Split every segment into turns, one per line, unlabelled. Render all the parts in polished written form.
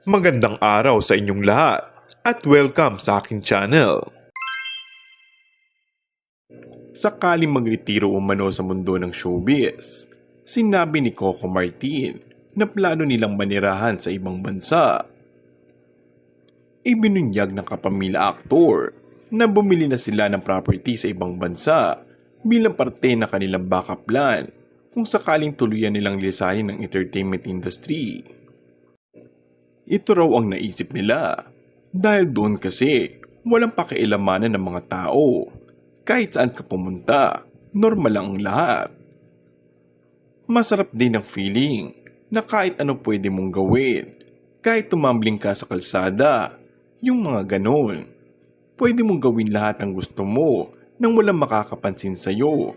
Magandang araw sa inyong lahat at welcome sa aking channel. Sakaling magretiro umano sa mundo ng showbiz, sinabi ni Coco Martin na plano nilang manirahan sa ibang bansa. Ibinunyag ng kapamilya aktor na bumili na sila ng property sa ibang bansa bilang parte ng kanilang backup plan kung sakaling tuluyan nilang lisanin ng entertainment industry. Ito raw ang naisip nila dahil doon kasi walang pakialamanan ng mga tao. Kahit saan ka pumunta, normal lang ang lahat. Masarap din ang feeling na kahit ano pwede mong gawin. Kahit tumambling ka sa kalsada, yung mga ganon. Pwede mong gawin lahat ng gusto mo nang walang makakapansin sa'yo.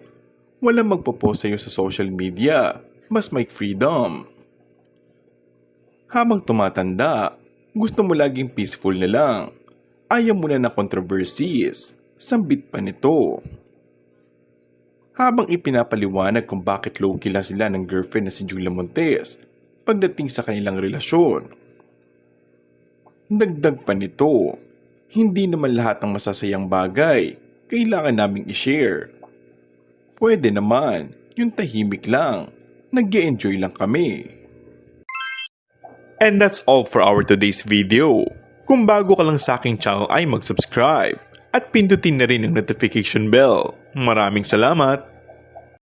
Walang magpo-post sa'yo sa social media, mas may freedom. Habang tumatanda, gusto mo laging peaceful na lang. Ayaw mo na ng controversies. Sambit pa nito. Habang ipinapaliwanag kung bakit low-key lang sila ng girlfriend na si Julia Montes pagdating sa kanilang relasyon. Dagdag pa nito, hindi naman lahat ng masasayang bagay kailangan naming i-share. Pwede naman, yung tahimik lang, nag-e-enjoy lang kami. And that's all for our today's video. Kung bago ka lang sa aking channel ay mag-subscribe at pindutin na rin ang notification bell. Maraming salamat!